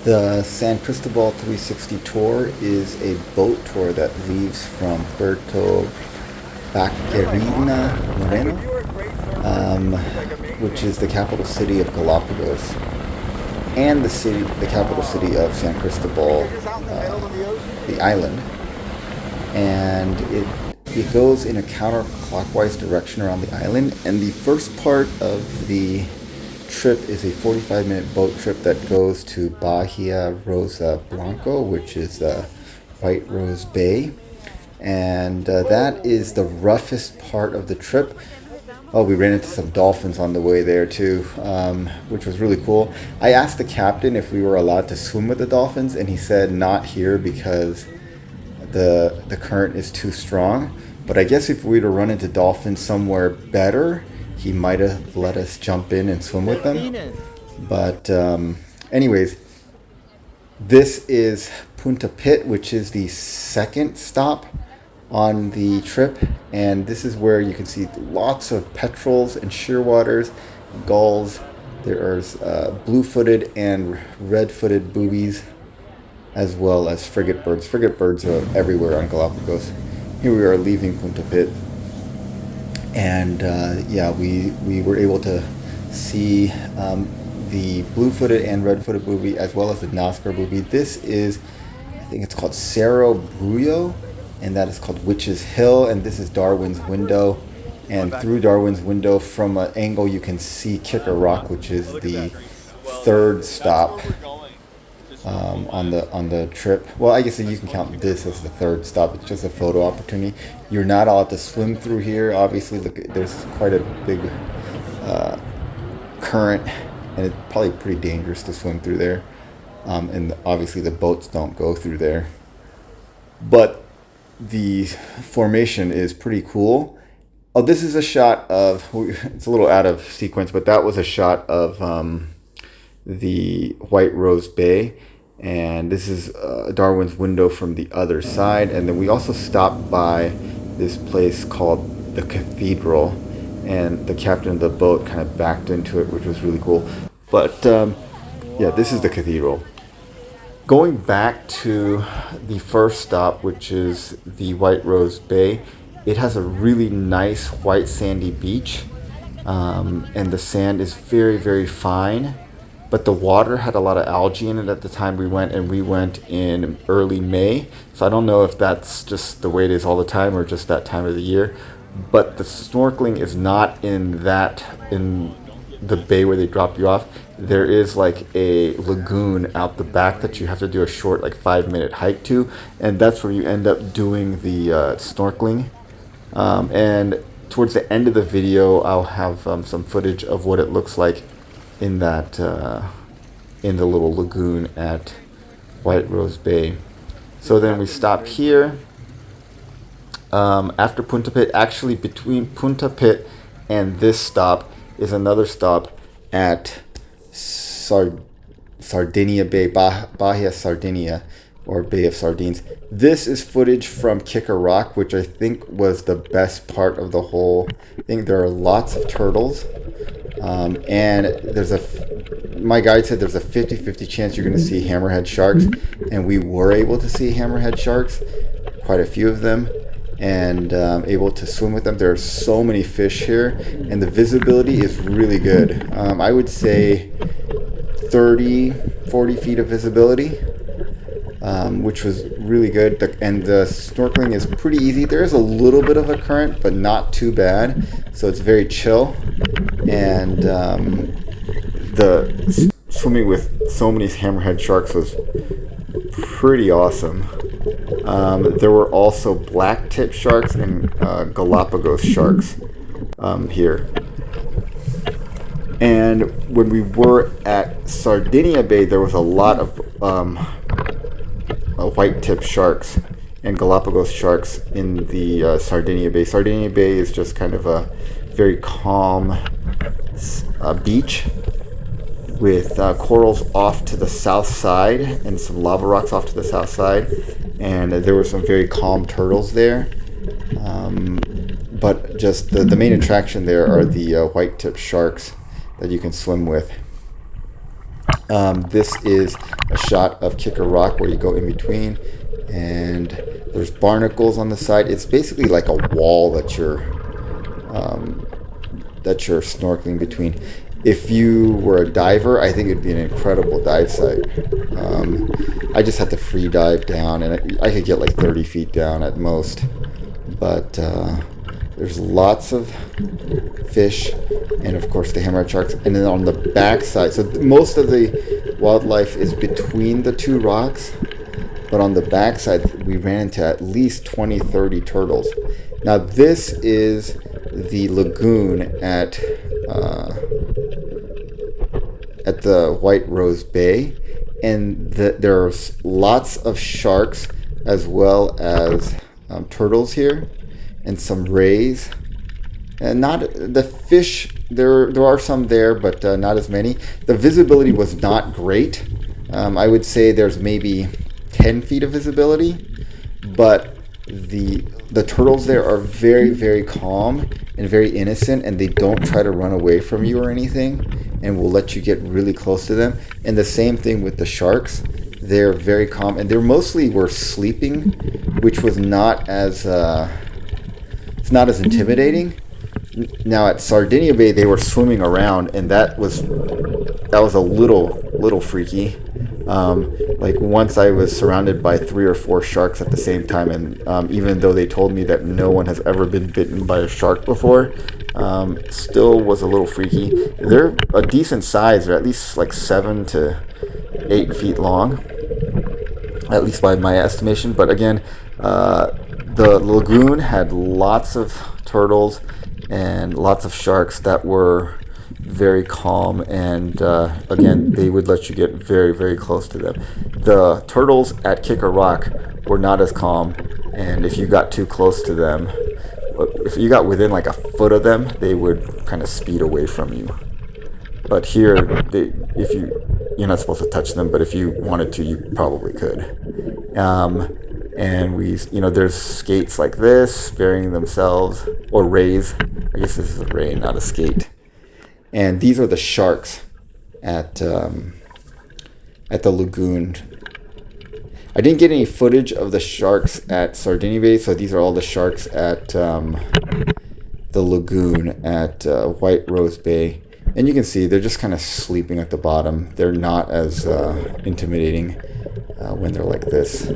The San Cristobal 360 tour is a boat tour that leaves from Puerto Barcarena Moreno, um, which is the capital city of Galapagos, and the capital city of San Cristobal, the island. And it goes in a counterclockwise direction around the island. And the first part of the trip is a 45-minute boat trip that goes to Bahia Rosa Blanco, which is White Rose Bay. And that is the roughest part of the trip. Oh, we ran into some dolphins on the way there too, which was really cool. I asked the captain if we were allowed to swim with the dolphins, and he said not here because the current is too strong. But I guess if we were to run into dolphins somewhere better, he might have let us jump in and swim with them. But anyways, this is Punta Pit, which is the second stop on the trip, and this is where you can see lots of petrels and shearwaters, gulls. There's blue-footed and red-footed boobies, as well as frigate birds. Frigate birds are everywhere on Galapagos. Here we are leaving Punta Pit, and yeah, we were able to see the blue-footed and red-footed booby, as well as the Nazca booby. This is, I think it's called Cerro Brullo, and that is called Witch's Hill, and this is Darwin's Window. And through Darwin's Window, from an angle, you can see Kicker Rock, which is the third stop on the trip. Well, I guess you can count this as the third stop. It's just a photo opportunity. You're not allowed to swim through here. Obviously, look, there's quite a big current, and it's probably pretty dangerous to swim through there. And obviously, the boats don't go through there. But the formation is pretty cool. Oh, this is a shot of, it's a little out of sequence, but that was a shot of the White Rose Bay. And this is Darwin's Window from the other side. And then we also stopped by this place called the Cathedral. And the captain of the boat kind of backed into it, which was really cool. But yeah, this is the cathedral. Going back to the first stop, which is the White Rose Bay, it has a really nice white sandy beach, and the sand is very, very fine, but the water had a lot of algae in it at the time we went, and we went in early May, so I don't know if that's just the way it is all the time or just that time of the year. But the snorkeling is not in the bay where they drop you off. There is like a lagoon out the back that you have to do a short, like 5-minute hike to, and that's where you end up doing the snorkeling. And towards the end of the video, I'll have some footage of what it looks like in that in the little lagoon at White Rose Bay. So then we stop here after Punta Pit. Actually, between Punta Pit and this stop is another stop at Sardinia Bay, Bahia Sardinia, or Bay of Sardines. This is footage from Kicker Rock, which I think was the best part of the whole thing. There are lots of turtles, and my guide said there's a 50-50 chance you're going to see hammerhead sharks, and we were able to see hammerhead sharks, quite a few of them, and able to swim with them. There are so many fish here, and the visibility is really good. I would say 30-40 feet of visibility, which was really good. And the snorkeling is pretty easy. There is a little bit of a current, but not too bad, so it's very chill. And the swimming with so many hammerhead sharks was pretty awesome. There were also black tip sharks and Galapagos sharks here. And when we were at Sardinia Bay, there was a lot of white tip sharks and Galapagos sharks in the Sardinia Bay. Sardinia Bay is just kind of a very calm beach with corals off to the south side and some lava rocks off to the south side, and there were some very calm turtles there, but just the main attraction there are the white tip sharks that you can swim with. This is a shot of Kicker Rock where you go in between, and there's barnacles on the side. It's basically like a wall that you're snorkeling between. If you were a diver, I think it'd be an incredible dive site. I just had to free dive down, and I could get like 30 feet down at most. But there's lots of fish, and of course the hammerhead sharks. And then on the back side, so most of the wildlife is between the two rocks, but on the back side we ran into at least 20-30 turtles. Now this is the lagoon at the White Rose Bay, and there's lots of sharks as well as turtles here, and some rays. And not the fish. There are some there, but not as many. The visibility was not great. I would say there's maybe 10 feet of visibility, but the turtles there are very, very calm and very innocent, and they don't try to run away from you or anything, and will let you get really close to them. And the same thing with the sharks. They're very calm, and they mostly were sleeping, which was not as it's not as intimidating. Now at Sardinia Bay, they were swimming around, and that was a little freaky. Like once I was surrounded by 3 or 4 sharks at the same time, and even though they told me that no one has ever been bitten by a shark before, still was a little freaky. They're a decent size. They're at least like 7 to 8 feet long, at least by my estimation. But again, the lagoon had lots of turtles and lots of sharks that were very calm, and again, they would let you get very, very close to them. The turtles at Kicker Rock were not as calm, and if you got too close to them, if you got within like a foot of them, they would kind of speed away from you. But here, you're not supposed to touch them, but if you wanted to, you probably could. And there's skates like this, burying themselves, or rays. I guess this is a ray, not a skate. And these are the sharks at the lagoon. I didn't get any footage of the sharks at Sardinia Bay, so these are all the sharks at the lagoon at White Rose Bay. And you can see they're just kind of sleeping at the bottom. They're not as intimidating when they're like this,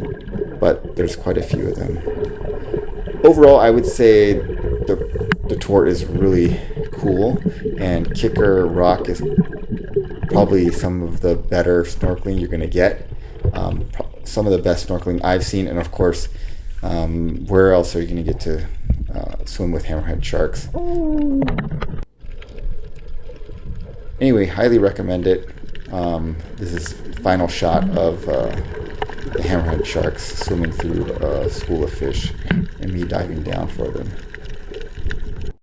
but there's quite a few of them. Overall, I would say the tour is really cool, and Kicker Rock is probably some of the better snorkeling you're going to get. Some of the best snorkeling I've seen, and of course, where else are you going to get to swim with hammerhead sharks? Anyway, highly recommend it. This is the final shot of the hammerhead sharks swimming through a school of fish and me diving down for them.